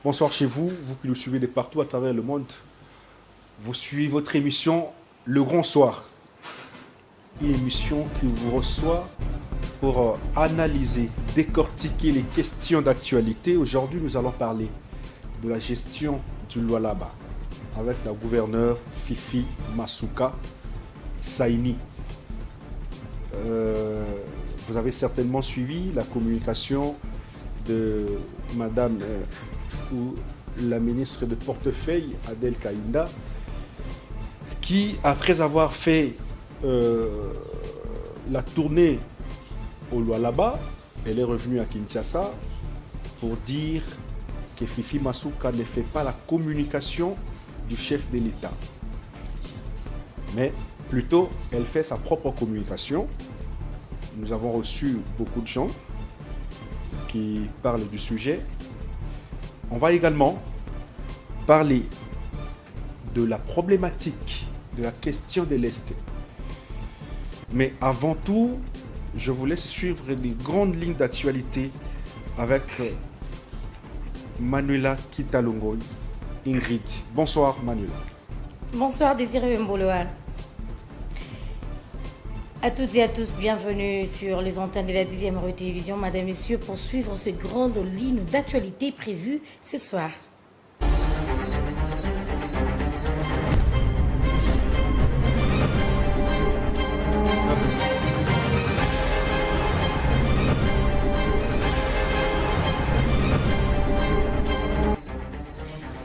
Bonsoir chez vous, vous qui nous suivez de partout à travers le monde. Vous suivez votre émission Le Grand Soir. Une émission qui vous reçoit pour analyser, décortiquer les questions d'actualité. Aujourd'hui, nous allons parler de la gestion du Lualaba avec la gouverneure Fifi Masuka Saini. Vous avez certainement suivi la communication de Madame ou la ministre de portefeuille Adel Kaïnda, qui, après avoir fait la tournée au Lualaba, elle est revenue à Kinshasa pour dire que Fifi Masuka ne fait pas la communication du chef de l'État, mais plutôt elle fait sa propre communication. Nous avons reçu beaucoup de gens qui parlent du sujet. On va également parler de la problématique, de la question de l'Est. Mais avant tout, je vous laisse suivre les grandes lignes d'actualité avec Manuela Kitalongoy, Ingrid. Bonsoir Manuela. Bonsoir Désiré Mboloal. À toutes et à tous, bienvenue sur les antennes de la 10e rue télévision, Madame et Messieurs, pour suivre ces grandes lignes d'actualité prévues ce soir.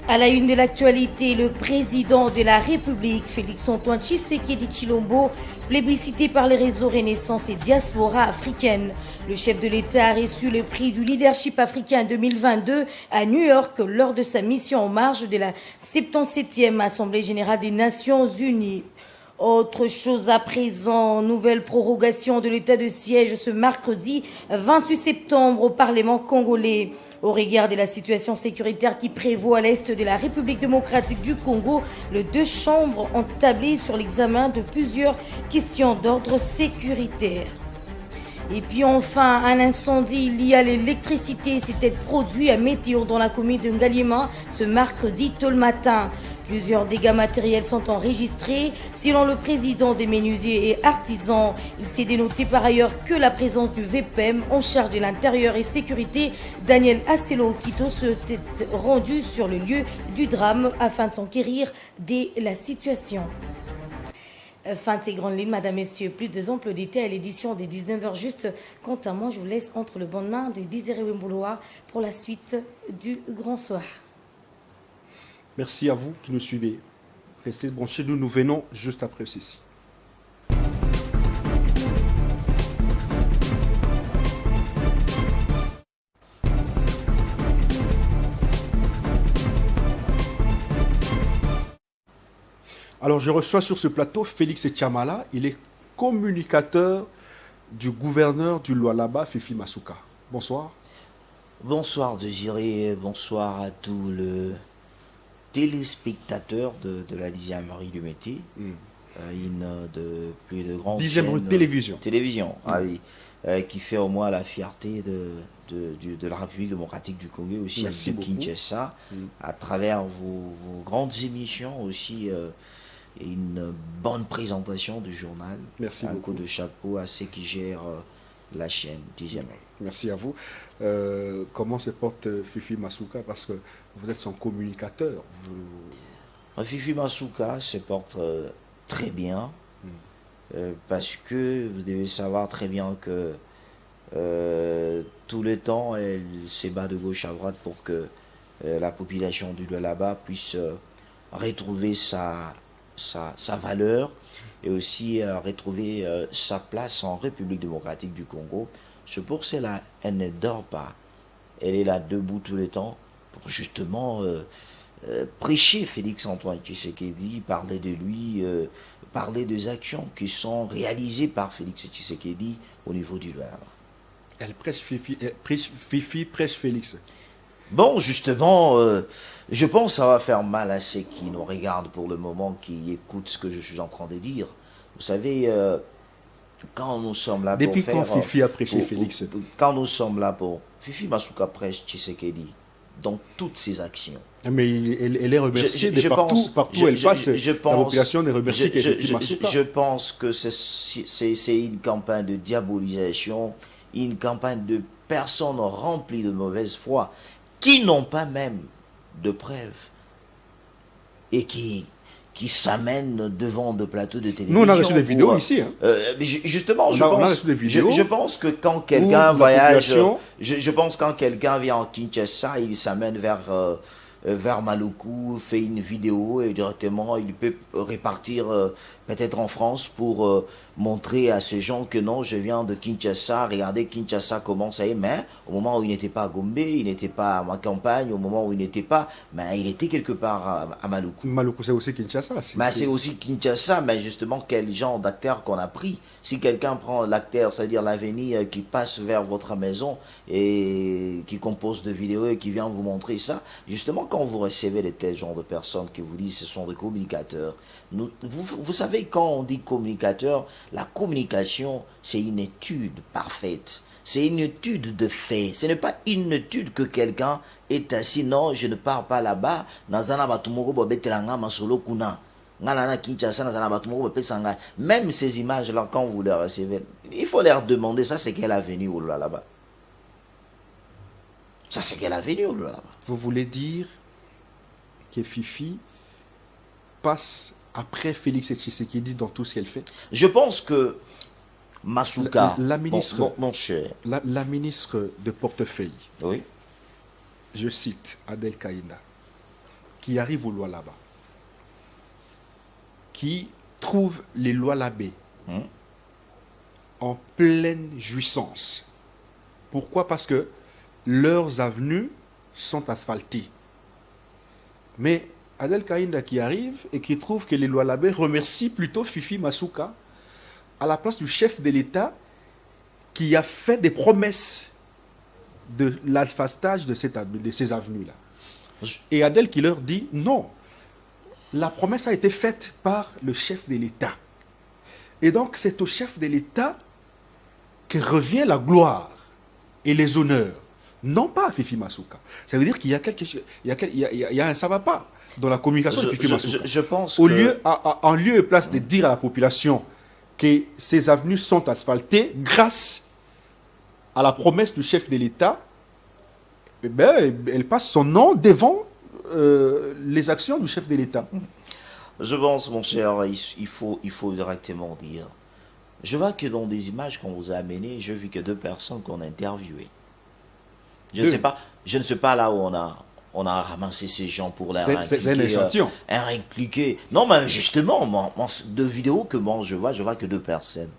À la une de l'actualité, le président de la République, Félix-Antoine Tshisekedi Tshilombo, plébiscité par les réseaux Renaissance et Diaspora africaine. Le chef de l'État a reçu le prix du leadership africain 2022 à New York lors de sa mission en marge de la 77e Assemblée générale des Nations unies. Autre chose à présent, nouvelle prorogation de l'état de siège ce mercredi 28 septembre au Parlement congolais. Au regard de la situation sécuritaire qui prévaut à l'est de la République démocratique du Congo, les deux chambres ont tablé sur l'examen de plusieurs questions d'ordre sécuritaire. Et puis enfin, un incendie lié à l'électricité s'était produit à Météo dans la commune de Ngaliema ce mercredi tôt le matin. Plusieurs dégâts matériels sont enregistrés. Selon le président des menuisiers et artisans, il s'est dénoté par ailleurs que la présence du VPM en charge de l'intérieur et sécurité, Daniel Asselo Okito, s'était rendu sur le lieu du drame afin de s'enquérir de la situation. Fin de ces grandes lignes, Madame, Messieurs, plus de amples détails à l'édition des 19h juste. Quant à moi, je vous laisse entre le bonnes mains de Désiré Wembouloa pour la suite du Grand Soir. Merci à vous qui nous suivez. Restez branchés, nous venons juste après ceci. Alors je reçois sur ce plateau Félix Tchamala, il est communicateur du gouverneur du Lualaba, Fifi Masuka. Bonsoir. Bonsoir Désiré, bonsoir à tous les téléspectateurs de la 10e rue du métier, une de plus de grandes 10e rue télévision. Télévision, ah oui, qui fait au moins la fierté de la République démocratique du Congo, aussi de Kinshasa, à travers vos grandes émissions aussi, et une bonne présentation du journal. Merci beaucoup. Un coup de chapeau à ceux qui gèrent la chaîne 10e rue. Merci à vous. Comment se porte Fifi Masuka, parce que vous êtes son communicateur. Fifi Masuka se porte très bien, parce que vous devez savoir très bien que tout le temps elle s'ébat de gauche à droite pour que la population du Lualaba puisse retrouver sa valeur et aussi retrouver sa place en République démocratique du Congo. C'est pour cela elle ne dort pas. Elle est là debout tout le temps pour justement prêcher Félix-Antoine Tshisekedi, parler de lui, parler des actions qui sont réalisées par Félix Tshisekedi au niveau du Lualaba. Elle prêche Fifi, prêche Félix. Bon, justement, je pense que ça va faire mal à ceux qui nous regardent pour le moment, qui écoutent ce que je suis en train de dire. Vous savez, quand nous sommes là Depuis pour quand faire... Fifi a prêché Félix? Quand nous sommes là pour... Fifi Masuka prêche Tshisekedi dans toutes ses actions. Mais elle est remerciée partout où elle passe. La population est remerciée qu'Fifi Masuka. Je pense que c'est une campagne de diabolisation, une campagne de personnes remplies de mauvaise foi, qui n'ont pas même de preuves et qui s'amènent devant de plateaux de télévision. Nous, on a reçu des vidéos ici. Hein. Justement, je pense que quand quelqu'un voyage, je pense que quand quelqu'un vient en Kinshasa, il s'amène vers Maluku, fait une vidéo et directement il peut répartir peut-être en France pour montrer à ces gens que non, je viens de Kinshasa, regardez Kinshasa comment ça est, mais au moment où il n'était pas à Gombe, il n'était pas à ma campagne, au moment où il n'était pas, mais il était quelque part à Maluku. Maluku c'est aussi Kinshasa. C'est aussi Kinshasa, mais justement quel genre d'acteur qu'on a pris. Si quelqu'un prend l'acteur, c'est-à-dire l'avenir qui passe vers votre maison et qui compose de vidéos et qui vient vous montrer ça, justement quand vous recevez de tels genres de personnes qui vous disent ce sont des communicateurs, vous savez quand on dit communicateur, la communication c'est une étude parfaite, c'est une étude de fait, ce n'est pas une étude que quelqu'un est assis, non je ne pars pas là-bas, même ces images-là, quand vous les recevez, il faut leur demander, ça c'est quelle avenue là-bas. Ça c'est quelle avenue là-bas. Vous voulez dire que Fifi passe après Félix Tshisekedi dans tout ce qu'elle fait? Je pense que Masuka, la ministre, mon cher, la ministre de portefeuille, oui. Je cite Adel Kaïna, qui arrive au Lualaba, qui trouve les Lualabés en pleine jouissance. Pourquoi? Parce que leurs avenues sont asphaltées. Mais Adel Kaïna qui arrive et qui trouve que les Lualabés remercient plutôt Fifi Masuka à la place du chef de l'État qui a fait des promesses de l'alphastage de ces avenues-là. Et Adel qui leur dit non, la promesse a été faite par le chef de l'État. Et donc c'est au chef de l'État que revient la gloire et les honneurs, non pas à Fifi Masuka. Ça veut dire qu'il y a quelque chose, il y a un ça va pas dans la communication de Fifi Masuka. Je pense en lieu et place de dire à la population que ces avenues sont asphaltées grâce à la promesse du chef de l'État, eh ben, elle passe son nom devant les actions du chef de l'État. Je pense, mon cher, il faut directement dire. Je vois que dans des images qu'on vous a amenées, j'ai vu que 2 personnes qu'on a interviewées. Je ne sais pas là où on a ramassé ces gens pour les c'est un échantillon. Impliquer. Non, mais justement, de vidéos que moi je vois que 2 personnes.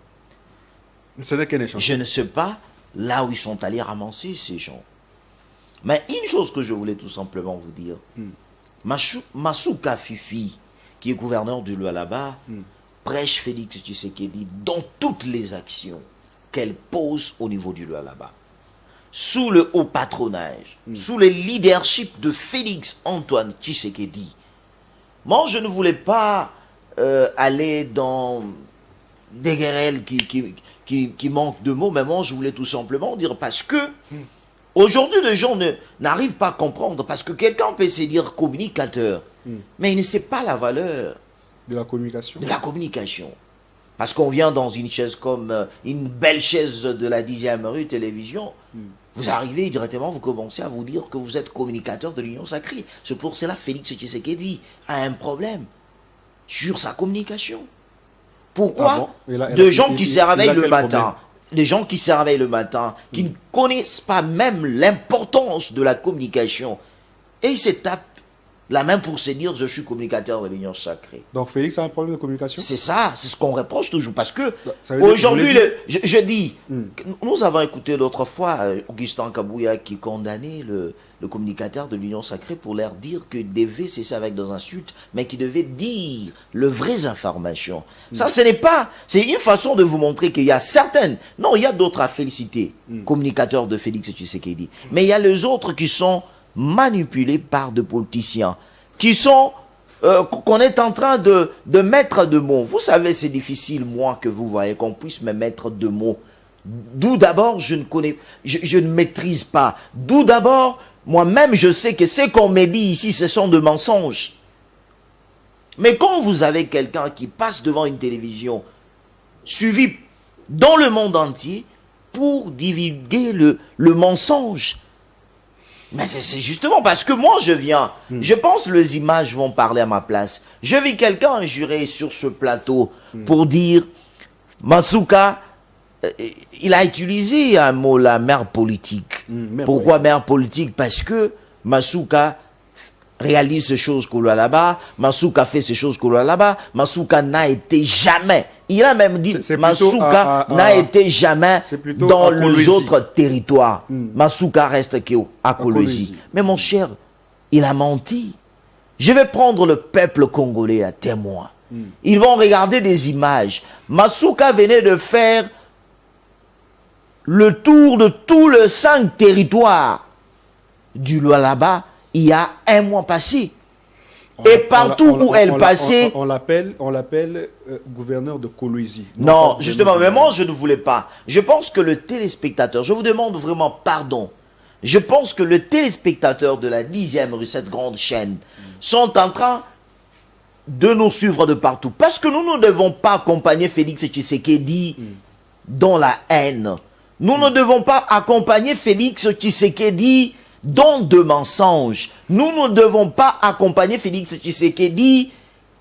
Ce n'est qu'un échantillon. Je ne sais pas là où ils sont allés ramasser ces gens. Mais une chose que je voulais tout simplement vous dire, Masuka Fifi, qui est gouverneur du Lualaba, prêche Félix Tshisekedi dans toutes les actions qu'elle pose au niveau du Lualaba. Sous le haut patronage, sous le leadership de Félix Antoine Tshisekedi. Moi, je ne voulais pas aller dans des guerrelles qui manquent de mots, mais moi, je voulais tout simplement dire parce que aujourd'hui, les gens n'arrivent pas à comprendre, parce que quelqu'un peut se dire communicateur, mais il ne sait pas la valeur de la communication. Parce qu'on vient dans une chaise comme une belle chaise de la 10e rue télévision, vous arrivez directement, vous commencez à vous dire que vous êtes communicateur de l'Union Sacrée. C'est pour cela que Félix Tshisekedi a un problème sur sa communication. Pourquoi? Des gens qui se réveillent le matin, les gens qui se réveillent le matin, qui ne connaissent pas même l'importance de la communication, et ils se tapent la main pour se dire je suis communicateur de l'Union Sacrée. Donc Félix a un problème de communication? C'est ça, c'est ce qu'on reproche toujours. Parce que aujourd'hui, je dis, nous avons écouté l'autre fois Augustin Kabouya qui condamnait le communicateur de l'Union Sacrée pour leur dire qu'il devait cesser avec des insultes, mais qu'il devait dire les vraies informations. Ça, ce n'est pas... C'est une façon de vous montrer qu'il y a certaines... Non, il y a d'autres à féliciter, communicateurs de Félix Tshisekedi. Mais il y a les autres qui sont manipulés par des politiciens, qui sont... qu'on est en train de mettre de mots. Vous savez, c'est difficile, moi, que vous voyez, qu'on puisse me mettre de mots. D'où d'abord, je ne maîtrise pas. D'où d'abord, Moi-même, je sais que ce qu'on me dit ici, ce sont des mensonges. Mais quand vous avez quelqu'un qui passe devant une télévision, suivi dans le monde entier, pour divulguer le mensonge, mais c'est justement parce que moi je viens, je pense que les images vont parler à ma place. Je vis quelqu'un jurer sur ce plateau pour dire, Masuka, il a utilisé un mot, la mère politique. Pourquoi mère politique? Parce que Masuka réalise ces choses qu'on a là-bas, Masuka fait ces choses qu'on a là-bas, Masuka n'a été jamais, il a même dit, Masuka n'a été jamais dans les autres territoires. Masuka reste à Kolwezi. Mais mon cher, il a menti. Je vais prendre le peuple congolais à témoin. Ils vont regarder des images. Masuka venait de faire le tour de tous les 5 territoires du Lualaba il y a un mois passé. Et partout où elle passait... On l'appelle gouverneur de Kolwezi. Non, justement, mais moi je ne voulais pas. Je pense que le téléspectateur, je vous demande vraiment pardon, je pense que le téléspectateur de la 10e rue, cette grande chaîne, sont en train de nous suivre de partout. Parce que nous ne devons pas accompagner Félix Tshisekedi dans la haine. Nous ne devons pas accompagner Félix Tshisekedi dans de mensonges. Nous ne devons pas accompagner Félix Tshisekedi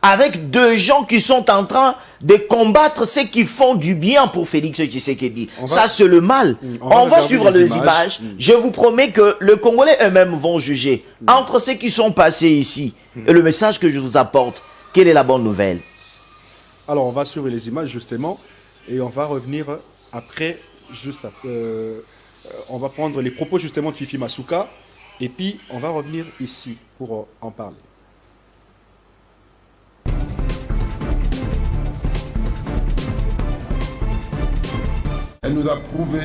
avec deux gens qui sont en train de combattre ceux qui font du bien pour Félix Tshisekedi. Ça, c'est le mal. On va suivre les images. Je vous promets que les Congolais eux-mêmes vont juger entre ceux qui sont passés ici et le message que je vous apporte. Quelle est la bonne nouvelle? Alors, on va suivre les images, justement, et on va revenir après, on va prendre les propos, justement, de Fifi Masuka, et puis on va revenir ici pour en parler. Elle nous a prouvé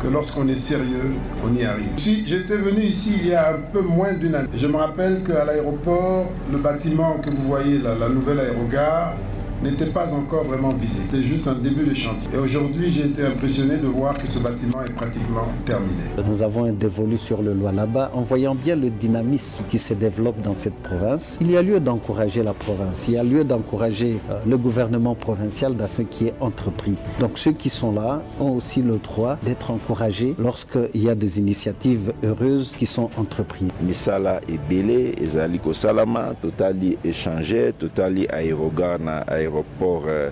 que lorsqu'on est sérieux, on y arrive. J'étais venu ici il y a un peu moins d'une année. Je me rappelle qu'à l'aéroport, le bâtiment que vous voyez là, la nouvelle aérogare, n'était pas encore vraiment visé. C'était juste un début de chantier. Et aujourd'hui, j'ai été impressionné de voir que ce bâtiment est pratiquement terminé. Nous avons un dévolu sur le Lualaba en voyant bien le dynamisme qui se développe dans cette province. Il y a lieu d'encourager la province, il y a lieu d'encourager le gouvernement provincial dans ce qui est entrepris. Donc ceux qui sont là ont aussi le droit d'être encouragés lorsqu'il y a des initiatives heureuses qui sont entreprises. Misala est belé, ezali ko salama, totali échangé, totali aérogare na aéroport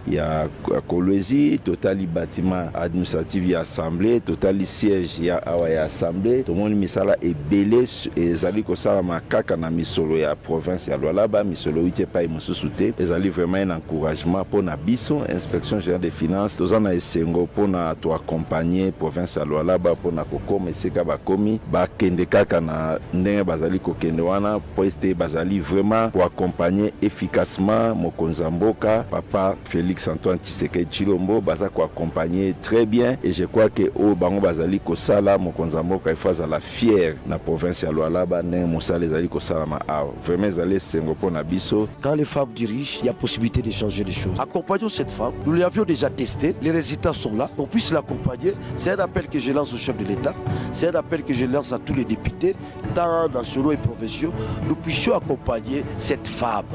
ya Kolwezi, totali bâtiment administratif ya assemblée, totali siège ya awa ya assemblée. Tout le monde misala est belé, ezali ko salama kaka na misolo ya province ya Lualaba, misolo ite pa mosusu te. Ezali vraiment un encouragement pour na biso, inspection générale des finances, tozana esengo pour na to accompagner province ya Lualaba pour na kokoma esika bakomi bakende kaka na ndenge bazali kokende wana po este bazali vraiment pour accompagner efficacement mokonzi ya mboka papa Félix Antoine Tshisekedi Tshilombo baza ko accompagner très bien et je crois que o bango bazali ko sala mokonzi ya mboka ifaza la fière na province ya Lualaba ndenge mosala ezali ko sala ma awa vraiment ezali sengo pour na biso. Quand les femmes dirigent, il y a possibilité de changer les choses. Accompagnons cette femme. Nous l'avions déjà testé. Les résultats sont là. On puisse l'accompagner. C'est un appel que je lance au chef de l'État. C'est un appel que je lance à tous les députés, tant nationaux et provinciaux. Nous puissions accompagner cette femme.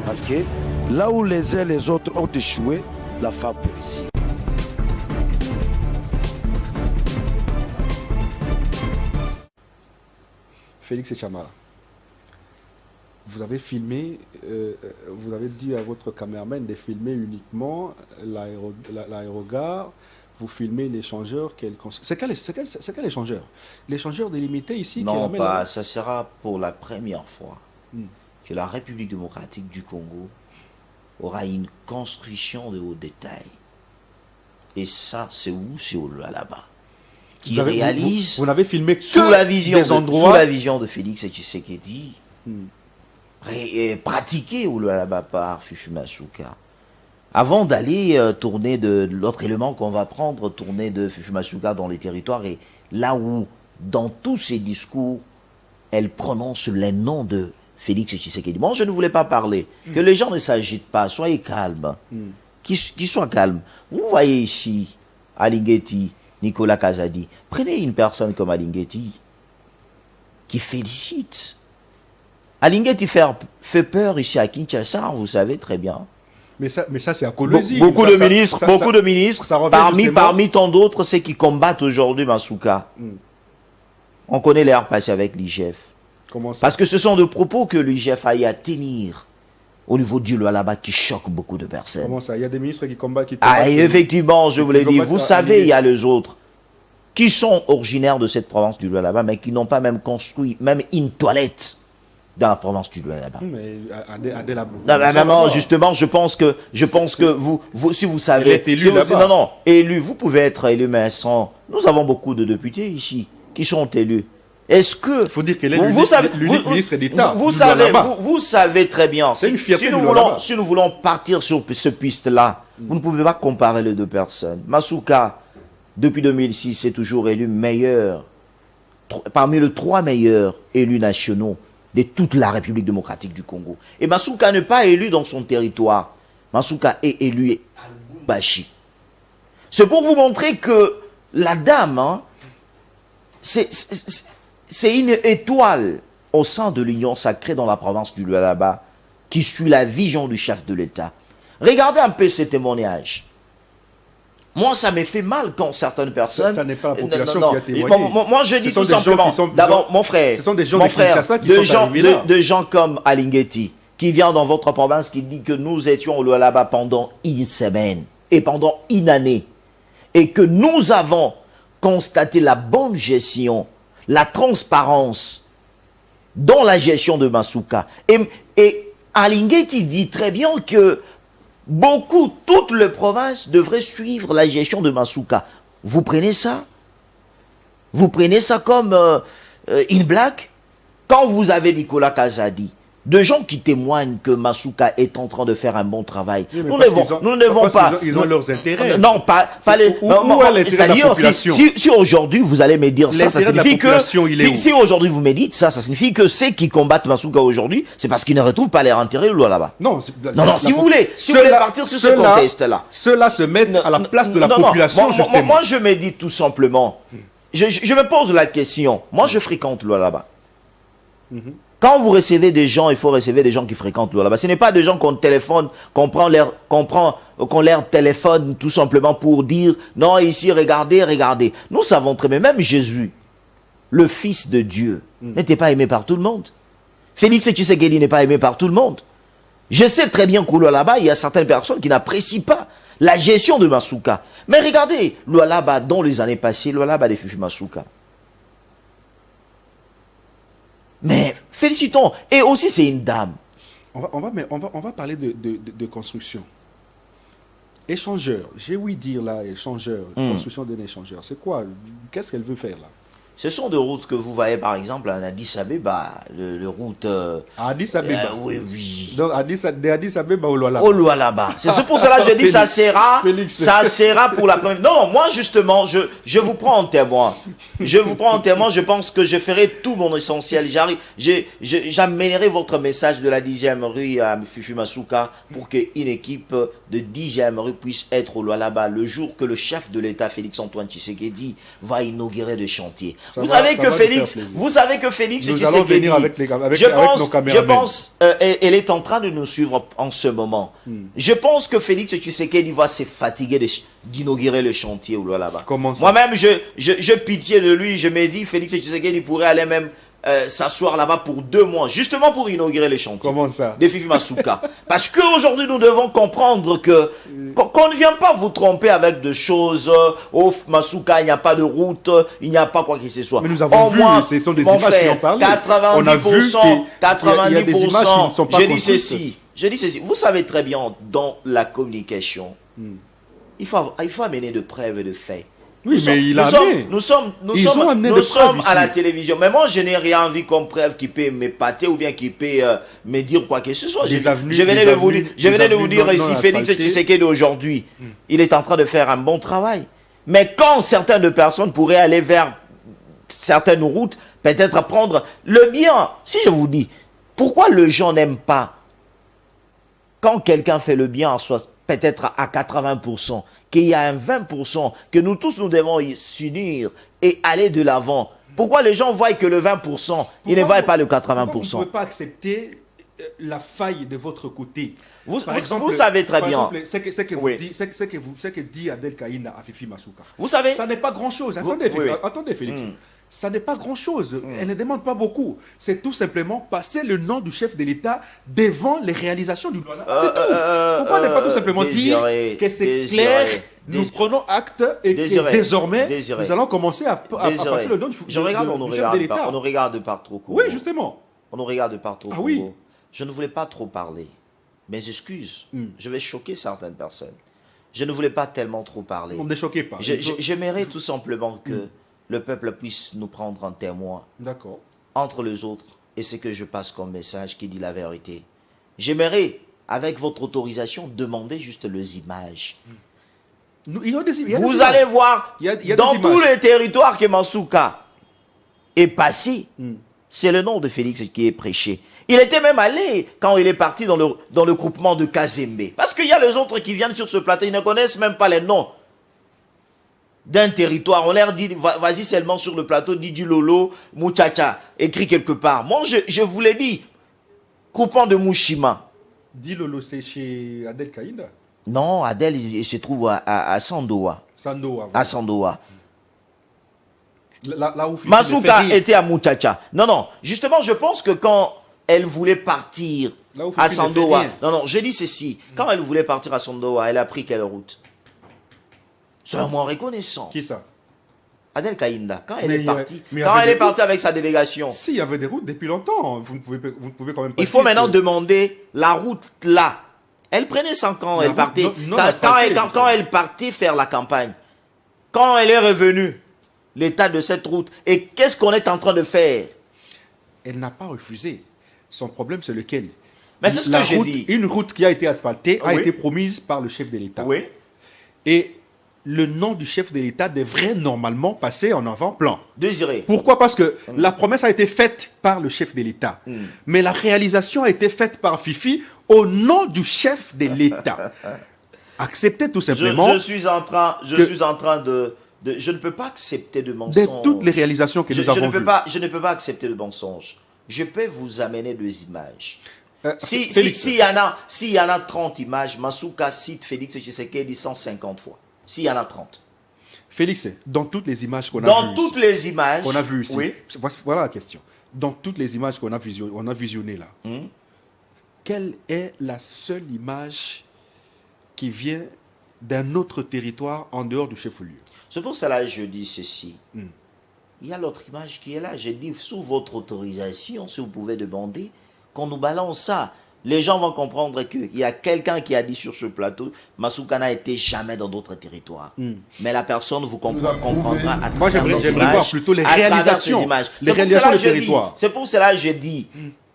Parce que là où les uns et les autres ont échoué, la femme peut réussir. Félix Chamala, vous avez filmé, vous avez dit à votre caméraman de filmer uniquement l'aérogare, vous filmez l'échangeur. C'est quel échangeur? L'échangeur délimité ici? Non, pas, ça sera pour la première fois que la République démocratique du Congo aura une construction de haut détail. Et ça, c'est où? C'est au Lualaba. Qui réalise vous n'avez filmé que sous la vision des endroits... sous la vision de Félix Tshisekedi, pratiqué au Lualaba par Fifi Masuka. Avant d'aller tourner de l'autre élément qu'on va prendre, tourner de Fifi Masuka dans les territoires, et là où, dans tous ses discours, elle prononce les noms de Félix Tshisekedi. Moi, je ne voulais pas parler. Que les gens ne s'agitent pas, soyez calmes. Qu'ils soient calmes. Vous voyez ici, Alingeti, Nicolas Kazadi. Prenez une personne comme Alingeti. qui félicite. Alingeti fait peur ici à Kinshasa, vous savez très bien. Mais ça c'est à Kolwezi. Beaucoup de ministres, ça revient parmi tant d'autres, ceux qui combattent aujourd'hui Masuka. On connaît l'air passé avec l'IGF. Comment ça? Parce que ce sont des propos que l'IGF a eu à tenir au niveau du Lualaba qui choquent beaucoup de personnes. Comment ça? Il y a des ministres qui combattent. Effectivement, je vous l'ai dit. Vous savez, il y a les autres qui sont originaires de cette province du Lualaba, mais qui n'ont pas même construit même une toilette dans la province du Lualaba. Mais non, justement, je pense que vous, si vous savez, élu, vous pouvez être élu, mais nous avons beaucoup de députés ici qui sont élus. Est-ce que faut dire qu'elle est l'unique ministre d'État. Vous savez très bien. Si nous voulons partir sur ce piste-là, vous ne pouvez pas comparer les deux personnes. Masuka, depuis 2006, c'est toujours élu meilleur, parmi les 3 meilleurs élus nationaux de toute la République démocratique du Congo. Et Masuka n'est pas élu dans son territoire. Masuka est élu à Lubumbashi. C'est pour vous montrer que la dame, c'est une étoile au sein de l'Union sacrée dans la province du Lualaba qui suit la vision du chef de l'État. Regardez un peu ces témoignages. Moi, ça me fait mal quand certaines personnes... Ça n'est pas la population qui a témoigné. Moi, je dis tout simplement... D'abord, mon frère, ce sont des gens de gens comme Alingeti, qui vient dans votre province, qui dit que nous étions au Lualaba pendant une semaine et pendant une année, et que nous avons constaté la bonne gestion, la transparence dans la gestion de Masuka. Et Alingeti dit très bien que toutes les provinces devraient suivre la gestion de Masuka. Vous prenez ça? Vous prenez ça comme une blague? Quand vous avez Nicolas Kazadi, de gens qui témoignent que Masuka est en train de faire un bon travail. Oui, nous ne devons pas... Ils ont leurs intérêts. Non, pas les... Si aujourd'hui vous allez me dire ça signifie que... Si aujourd'hui vous me dites ça signifie que ceux qui combattent Masuka aujourd'hui, c'est parce qu'ils ne retrouvent pas leur intérêt là-bas. Non, si vous voulez partir sur ce contexte-là. Ceux-là se mettent à la place de la population, justement. Moi, je me dis tout simplement, je me pose la question, moi je fréquente là-bas. Quand vous recevez des gens, il faut recevoir des gens qui fréquentent là-bas. Ce n'est pas des gens qu'on téléphone, qu'on leur téléphone tout simplement pour dire non, ici, regardez. Nous savons très bien, même Jésus, le Fils de Dieu, n'était pas aimé par tout le monde. Félix Tshisekedi n'est pas aimé par tout le monde. Je sais très bien qu'au Lualaba, il y a certaines personnes qui n'apprécient pas la gestion de Masuka. Mais regardez, Lualaba, dans les années passées, Lualaba de Fifi Masuka. Mais félicitons. Et aussi, c'est une dame. On va parler de construction. Échangeur. J'ai ouï dire là, échangeur. Construction d'un échangeur. C'est quoi? Qu'est-ce qu'elle veut faire là? Ce sont des routes que vous voyez par exemple à Addis Abeba, le route... Addis Abeba. Oui. Donc de Addis Abeba au Lualaba. Au Lualaba. C'est pour cela que je dis ça sera pour la première... Non, moi justement, je vous prends en témoin. Je pense que je ferai tout mon essentiel. J'amènerai votre message de la 10e rue à Fifi Masuka pour qu'une équipe de 10e rue puisse être au Lualaba le jour que le chef de l'État, Félix-Antoine Tshisekedi, va inaugurer le chantier. Vous savez que Félix Tshisekedi, je pense, elle est en train de nous suivre en ce moment. Je pense que Félix Tshisekedi va se fatiguer d'inaugurer le chantier là-bas. Moi-même, je pitié de lui. Je me dis, Félix Tshisekedi pourrait aller même s'asseoir là-bas pour 2 mois, justement pour inaugurer les chantiers. Comment ça? De Fifi Masuka. Parce qu'aujourd'hui, nous devons comprendre qu'on ne vient pas vous tromper avec des choses. Oh, Masuka, il n'y a pas de route, il n'y a pas quoi que ce soit. Mais nous avons vu, ce sont des images qui en parlent. 90%, je dis ceci. Vous savez très bien, dans la communication, il faut amener de preuves et de faits. Oui, nous sommes à la télévision. Mais moi, je n'ai rien vu comme preuve qui peut m'épater ou bien qui peut me dire quoi que ce soit. Je venais de vous dire ici, Félix Tshisekedi aujourd'hui, il est en train de faire un bon travail. Mais quand certaines personnes pourraient aller vers certaines routes, peut-être prendre le bien. Si je vous dis, pourquoi les gens n'aiment pas quand quelqu'un fait le bien, peut-être à 80%, qu'il y a un 20%, que nous tous nous devons s'unir et aller de l'avant. Pourquoi les gens voient que le 20%, ils ne voient pas le 80%? Vous ne pouvez pas accepter la faille de votre côté. Vous savez très bien. Ce que dit Adel Kaïna à Fifi Masuka. Vous savez. Ça n'est pas grand-chose. Attendez, Félix. Ça n'est pas grand-chose. Elle ne demande pas beaucoup. C'est tout simplement passer le nom du chef de l'État devant les réalisations du Lualaba. C'est tout. Pourquoi ne pas tout simplement dire que c'est clair, nous prenons acte et que désormais, nous allons commencer à passer le nom du chef de l'État. On nous regarde par trop court. Oui, justement. On nous regarde par trop court. Oui. Je ne voulais pas trop parler. Mes excuses. Je vais choquer certaines personnes. Je ne voulais pas tellement trop parler. On ne choquez pas. J'aimerais tout simplement que le peuple puisse nous prendre en témoin. D'accord. Entre les autres, et ce que je passe comme message qui dit la vérité. J'aimerais, avec votre autorisation, demander juste les images. Vous allez voir, dans tous les territoires que Masuka est passé, c'est le nom de Félix qui est prêché. Il était même allé, quand il est parti dans le groupement de Kazembe. Parce qu'il y a les autres qui viennent sur ce plateau, ils ne connaissent même pas les noms d'un territoire. On leur dit, vas-y seulement sur le plateau, dis du Lolo, Muchacha, écrit quelque part. Moi, je vous l'ai dit, groupement de Mushima. Di Lolo, c'est chez Adel Kaïna? Non, Adel, il se trouve à Sandoa. À Sandoa. Là où Masuka était à Muchacha. Non, justement, je pense que quand elle voulait partir à Sandoa, je dis ceci, quand elle voulait partir à Sandoa, elle a pris quelle route? Soyons-moi reconnaissant. Qui ça? Adel Kaïnda, quand elle est partie avec sa délégation. Si, il y avait des routes depuis longtemps. Vous ne pouvez quand même pas. Il faut maintenant demander la route là. Elle prenait ça quand elle partait. Quand elle partait faire la campagne. Quand elle est revenue, l'état de cette route. Et qu'est-ce qu'on est en train de faire? Elle n'a pas refusé. Son problème, c'est lequel? Mais c'est ce que j'ai dit. Une route qui a été asphaltée a été promise par le chef de l'État. Oui. Et le nom du chef de l'État devrait normalement passer en avant-plan. Désiré. Pourquoi? Parce que la promesse a été faite par le chef de l'État. Mais la réalisation a été faite par Fifi au nom du chef de l'État. Acceptez tout simplement. Je suis en train de... Je ne peux pas accepter de mensonges. De toutes les réalisations que nous avons vues. Je ne peux pas accepter de mensonges. Je peux vous amener des images. S'il y en a 30 images, Masuka cite Félix Tshisekedi 150 fois. S'il y en a 30. Félix, dans toutes les images qu'on a vues. Dans toutes les images. Qu'on a vues ici. Oui. Voilà la question. Dans toutes les images qu'on a visionnées là, quelle est la seule image qui vient d'un autre territoire en dehors du chef-lieu? C'est pour cela que je dis ceci. Il y a l'autre image qui est là. Je dis, sous votre autorisation, si vous pouvez demander, qu'on nous balance ça. Les gens vont comprendre qu'il y a quelqu'un qui a dit sur ce plateau, Masuka n'a été jamais dans d'autres territoires. Mais la personne vous comprendra à travers ces images. Voir plutôt les réalisations. Les réalisations du territoire. C'est pour cela que je dis,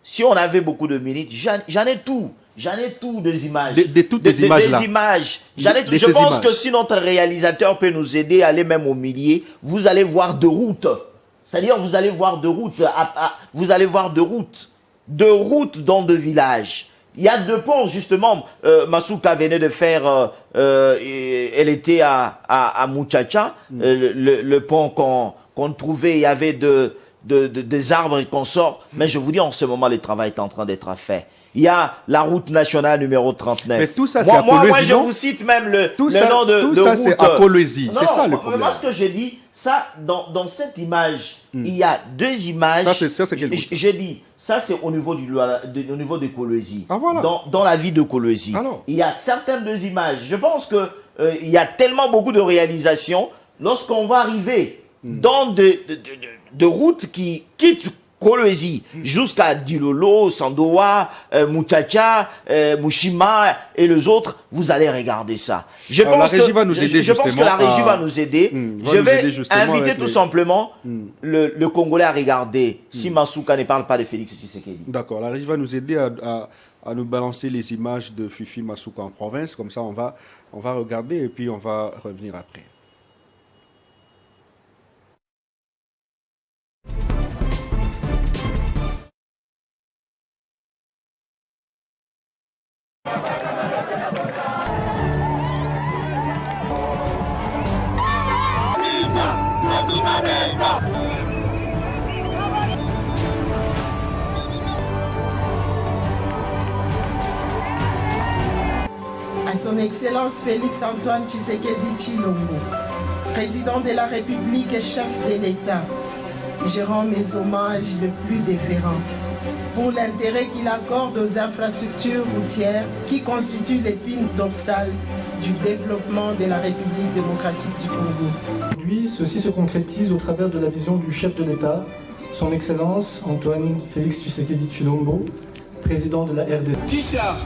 si on avait beaucoup de minutes, j'en ai tout. J'en ai tout des images. Toutes les images là. Des images. Je pense que si notre réalisateur peut nous aider à aller même au milieu, vous allez voir de routes. C'est-à-dire, vous allez voir de routes. Vous allez voir de routes. De routes dans deux villages. Il y a deux ponts, justement. Masuka venait de faire... elle était à Muchacha. Le pont qu'on trouvait, il y avait des arbres et consorts. Mais je vous dis, en ce moment, le travail est en train d'être fait. Il y a la route nationale numéro 39. Mais tout ça, c'est à Kolwezi. Moi, je vous cite même le nom de route. Tout ça, c'est à Kolwezi. C'est ça le problème. Moi, ce que j'ai dit, ça, dans cette image, il y a deux images. Ça, c'est quelle route? J'ai dit, ça, c'est au niveau de Kolwezi. Ah, voilà. Dans la ville de Kolwezi. Il y a certaines deux images. Je pense que il y a tellement beaucoup de réalisations. Lorsqu'on va arriver dans de routes qui quittent Kolwezi jusqu'à Dilolo, Sandoa, Muchacha, Mushima et les autres, vous allez regarder ça. Je pense que la régie va nous aider. Je vais inviter tout simplement le Congolais à regarder si Masuka ne parle pas de Félix Tshisekedi. D'accord, la régie va nous aider à nous balancer les images de Fifi Masuka en province. Comme ça, on va regarder et puis on va revenir après. Son Excellence Félix Antoine Tshisekedi Tshilombo, président de la République et chef de l'État, je rends mes hommages les plus déférents pour l'intérêt qu'il accorde aux infrastructures routières qui constituent l'épine dorsale du développement de la République démocratique du Congo. Aujourd'hui, ceci se concrétise au travers de la vision du chef de l'État, son Excellence Antoine Félix Tshisekedi Tshilombo, président de la RDC. Kisha,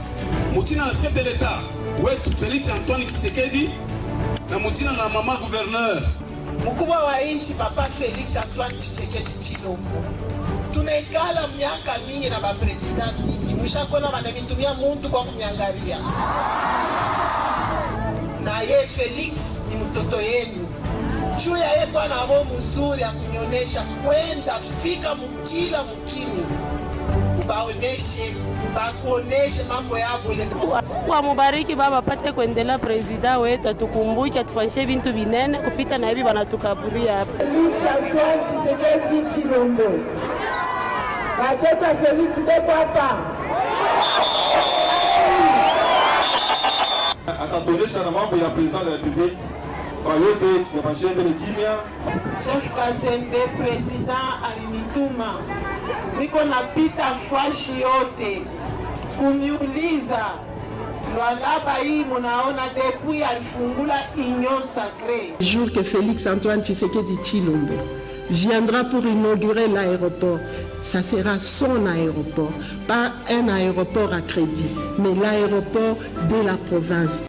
Moutina, le chef de l'État, ouais, Félix Antoine Tshisekedi, na Moutina, la maman gouverneur. Mkubwa wa nchi Papa Félix Antoine Tshisekedi Tshilombo. Tunaikala miaka mingi na bapresida mingi, mshakona wanavitumia muntu kwa kumyangalia. Na ye Felix ni mtoto yenu. Juu ya ye kwa na roho mzuri ya kunyonyesha kwenda fika mkila mkini. Bakoneshe mambo yabo ile. Kwa mubariki baba pate kuendelea president wetu atukumbuke atufanyishe bintu binene kupita na hivi banatukaburia hapa. Antoine Tshisekedi Tshilombo. Watoto Felix de papa. Atatuonesha na mambo ya president de la République. Kwa yote tunapashende ni kimya. Chef Kazembe president alinituma. Niko napita fashi yote kumiuliza Lualaba hii munaona depuis alifungula union sacrée. Jour que Félix Antoine Tshisekedi Tshilombo viendra pour inaugurer l'aéroport, ça sera son aéroport, pas un aéroport à crédit, mais l'aéroport de la province.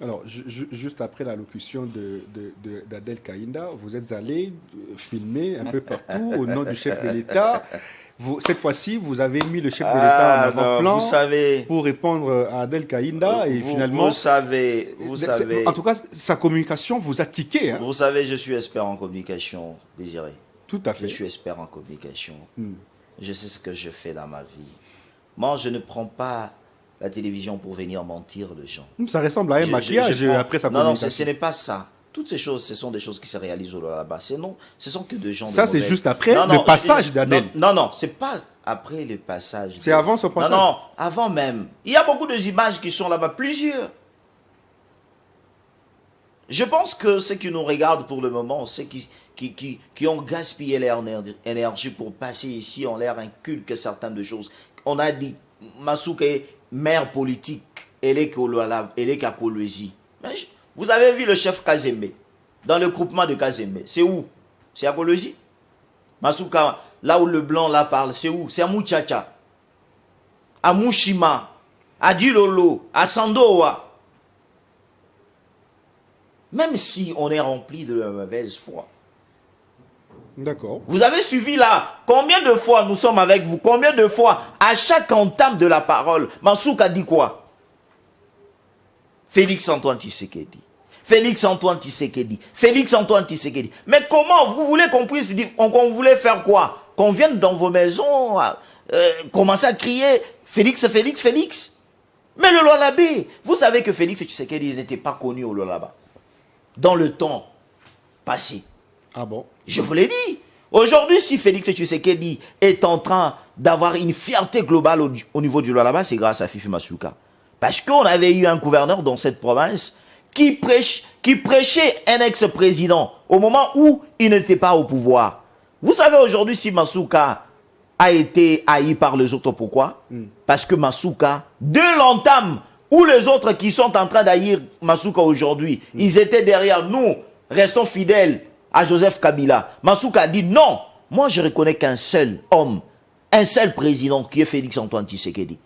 Alors, juste après l'allocution d'Adel Kaïnda, vous êtes allé filmer un peu partout au nom du chef de l'État. Cette fois-ci, vous avez mis le chef de l'État en avant-plan pour répondre à Adel Kaïnda et finalement... Vous savez... En tout cas, sa communication vous a tiqué. Hein. Vous savez, je suis expert en communication, Désiré. Tout à fait. Je suis expert en communication. Je sais ce que je fais dans ma vie. Moi, je ne prends pas la télévision pour venir mentir aux gens. Ça ressemble à un maquillage après sa communication. Non, ce n'est pas ça. Toutes ces choses, ce sont des choses qui se réalisent là-bas. Ce sont que de gens... Ça, c'est juste après le passage d'Adel. Non, c'est pas après le passage. C'est avant son passage. Non, avant même. Il y a beaucoup d'images qui sont là-bas, plusieurs. Je pense que ceux qui nous regardent pour le moment, ceux qui ont gaspillé leur énergie pour passer ici, ont l'air incultes certaines de choses. On a dit, Masouka est maire politique, elle est qu'à Kolwezi. Vous avez vu le chef Kazembe, dans le groupement de Kazembe. C'est où? C'est à Kolwezi. Masouka, là où le blanc là parle, c'est où? C'est à Mouchacha, à Mouchima, à Dilolo, à Sandoa. Même si on est rempli de la mauvaise foi. D'accord. Vous avez suivi là, combien de fois nous sommes avec vous? Combien de fois, à chaque entame de la parole, Mansouka dit quoi? Félix Antoine Tshisekedi. Félix Antoine Tshisekedi. Félix Antoine Tshisekedi. Mais comment vous voulez qu'on puisse dire, qu'on voulait faire quoi? Qu'on vienne dans vos maisons, commencer à crier Félix, Félix, Félix? Mais le Lualaba, vous savez que Félix Tshisekedi n'était pas connu au Lualaba. Dans le temps passé. Ah bon? Je vous l'ai dit. Aujourd'hui, si Félix Tshisekedi est en train d'avoir une fierté globale au niveau du Lualaba, c'est grâce à Fifi Masuka. Parce qu'on avait eu un gouverneur dans cette province qui prêchait un ex-président au moment où il n'était pas au pouvoir. Vous savez aujourd'hui si Masuka a été haï par les autres, pourquoi? Parce que Masuka, de l'entame où les autres qui sont en train d'haïr Masuka aujourd'hui, ils étaient derrière nous, restons fidèles à Joseph Kabila. Masuka a dit non, moi je reconnais qu'un seul homme, un seul président qui est Félix Antoine Tshisekedi.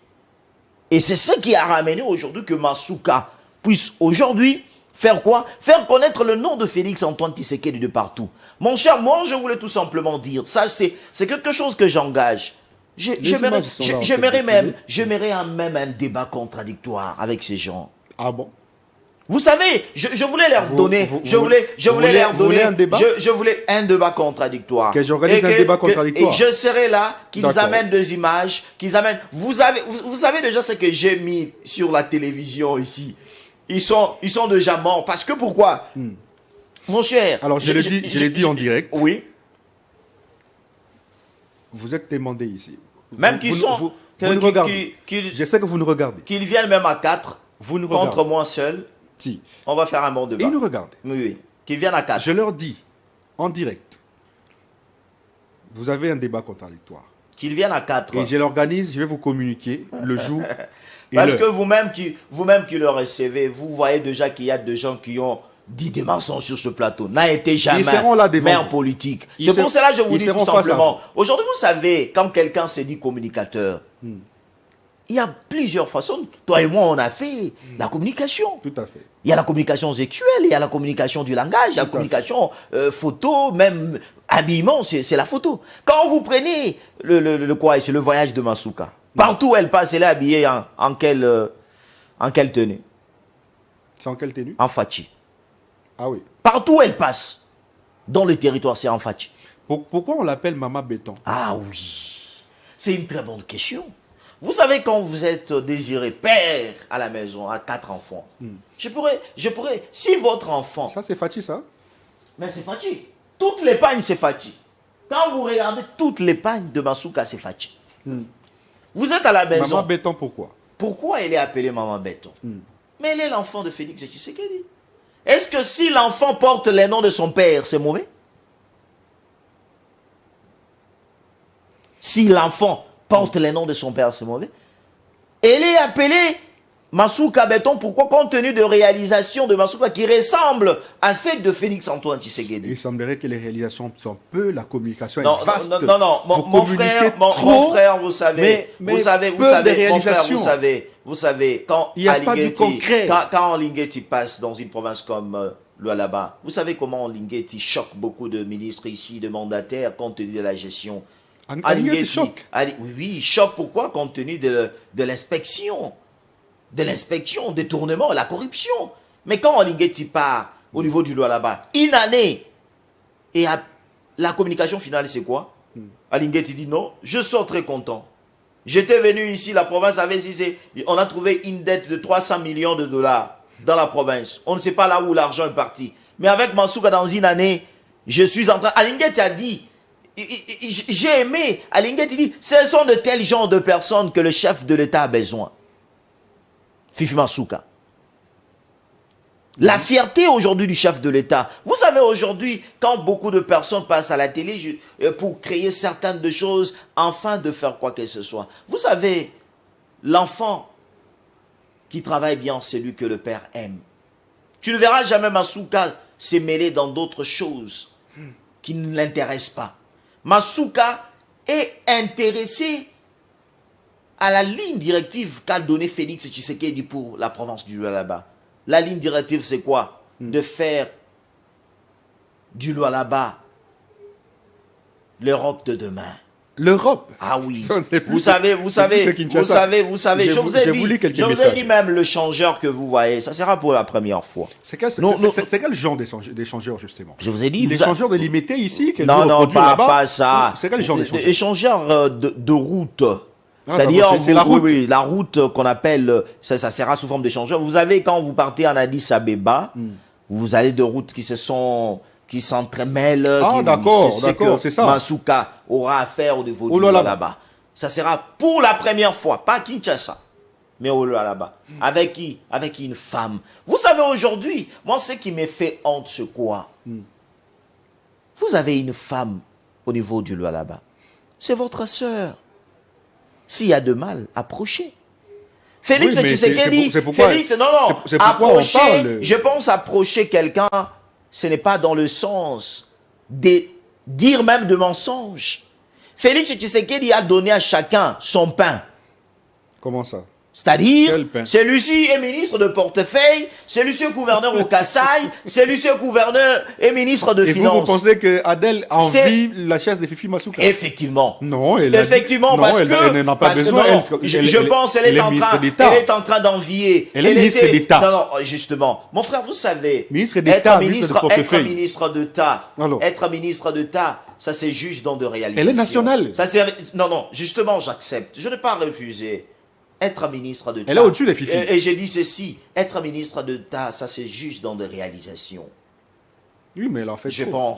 Et c'est ce qui a ramené aujourd'hui que Masuka puisse aujourd'hui faire quoi? Faire connaître le nom de Félix Antoine Tshisekedi de partout. Mon cher, moi je voulais tout simplement dire, ça c'est quelque chose que j'engage. J'aimerais même un débat contradictoire avec ces gens. Ah bon? Vous savez, je voulais leur donner, je voulais un débat contradictoire. Que j'organise un débat contradictoire. Et je serai là, qu'ils amènent des images, qu'ils amènent. Vous savez déjà ce que j'ai mis sur la télévision ici. Ils sont déjà morts. Parce que pourquoi? Mon cher. Alors je l'ai dit en direct. Oui. Vous êtes demandé ici. Même qu'ils sont... Je sais que vous nous regardez. Qu'ils viennent même à 4 vous nous contre regardez. moi seul. Si. On va faire un bon débat. Ils nous regardent. Oui, oui. Qu'ils viennent à 4. Je leur dis, en direct, vous avez un débat contradictoire. Qu'ils viennent à 4. Et je l'organise, je vais vous communiquer le jour. Parce que vous-même qui le recevez, vous voyez déjà qu'il y a des gens qui ont dit des mensonges sur ce plateau. N'a été jamais maire politique. C'est pour cela que je vous dis tout simplement. Aujourd'hui, vous savez, quand quelqu'un s'est dit communicateur, il y a plusieurs façons. Toi et moi, on a fait la communication. Tout à fait. Il y a la communication sexuelle, il y a la communication du langage, il y a la communication photo, même habillement, c'est la photo. Quand vous prenez c'est le voyage de Masuka. Partout où elle passe, elle est habillée en quelle tenue? C'est en quelle tenue? En fachi. Ah oui. Partout où elle passe, dans le territoire, c'est en fachi. Pourquoi on l'appelle Maman Béton? Ah oui, c'est une très bonne question. Vous savez, quand vous êtes désiré père à la maison, à 4 enfants, je pourrais, si votre enfant... Ça, c'est fachi, ça? Mais c'est fachi. Toutes les pagnes, c'est fachi. Quand vous regardez toutes les pagnes de Masuka, c'est fachi. Vous êtes à la maison. Maman Béton, pourquoi? Pourquoi elle est appelée Maman Béton? Mais elle est l'enfant de Félix Tshisekedi. Est-ce que si l'enfant porte les noms de son père, c'est mauvais? Si l'enfant porte les noms de son père, c'est mauvais. Elle est appelée Masuka Béton. Pourquoi? Compte tenu de réalisations de Masuka qui ressemblent à celles de Félix Antoine Tshisekedi. Il semblerait que les réalisations sont peu, la communication non, est vaste. Non, mon frère, vous savez, vous savez, quand Olingueti passe dans une province comme Lualaba, vous savez comment Olingueti choque beaucoup de ministres ici, de mandataires, compte tenu de la gestion. Olingueti choque. Oui, choque. Pourquoi? Compte tenu de l'inspection. De l'inspection, détournement, la corruption. Mais quand Olingueti part au niveau du Lualaba, une année, et la communication finale, c'est quoi? Olingueti dit non, je sors très content. J'étais venu ici, la province avait cessé. On a trouvé une dette de 300 millions de dollars dans la province. On ne sait pas là où l'argent est parti. Mais avec Masuka, dans une année, je suis en train... Olingueti a dit, j'ai aimé, Olingueti dit, ce sont de tels genres de personnes que le chef de l'État a besoin. Fifi Masuka. La fierté aujourd'hui du chef de l'État. Vous savez aujourd'hui, quand beaucoup de personnes passent à la télé pour créer certaines de choses, afin de faire quoi que ce soit. Vous savez, l'enfant qui travaille bien, c'est lui que le père aime. Tu ne verras jamais Masuka se mêler dans d'autres choses qui ne l'intéressent pas. Masuka est intéressé à la ligne directive qu'a donnée Félix Tshisekedi pour la province du Lualaba. La ligne directive, c'est quoi? De faire du Lualaba l'Europe de demain. L'Europe? Ah oui. Vous savez, je vous ai dit même le changeur que vous voyez, ça sera pour la première fois. C'est quel genre d'échangeur, justement? Je vous ai dit. L'échangeur de limité ici? Non, pas ça. C'est quel genre d'échangeur? Échangeur de route. C'est-à-dire, oui, la route qu'on appelle, ça sera sous forme d'échangeur. Vous avez, quand vous partez en Addis Abeba, vous allez de routes qui s'entremêlent. Ah, d'accord, c'est ça. Masuka aura à faire au niveau du Lualaba. Ça sera pour la première fois, pas Kinshasa, mais au Lualaba. Avec qui? Avec une femme. Vous savez, aujourd'hui, moi, ce qui me fait honte, c'est quoi? Vous avez une femme au niveau du Lualaba. C'est votre sœur. S'il y a de mal, approchez. Félix Tshisekedi, approcher, je pense approcher quelqu'un, ce n'est pas dans le sens de dire même de mensonge. Félix Tshisekedi a donné à chacun son pain. Comment ça? C'est-à-dire, celui-ci est ministre de portefeuille, celui-ci est gouverneur au Kasaï, celui-ci est gouverneur et ministre de Finances. Et vous pensez que Adèle envie la chaise de Fifi Masuka? Effectivement. Non, effectivement, parce que elle n'a pas besoin. Je pense qu'elle est en train d'envier. Elle est ministre d'État. Non, justement. Mon frère, vous savez, ministre d'État, être ministre d'État, ça c'est juste dans de réalisation. Elle est nationale. Non, justement, j'accepte. Je n'ai pas refusé. Être ministre d'État. Elle est au-dessus des Fifi. Et j'ai dit ceci, être ministre d'État, ça c'est juste dans des réalisations. Oui, mais elle en fait Je trop.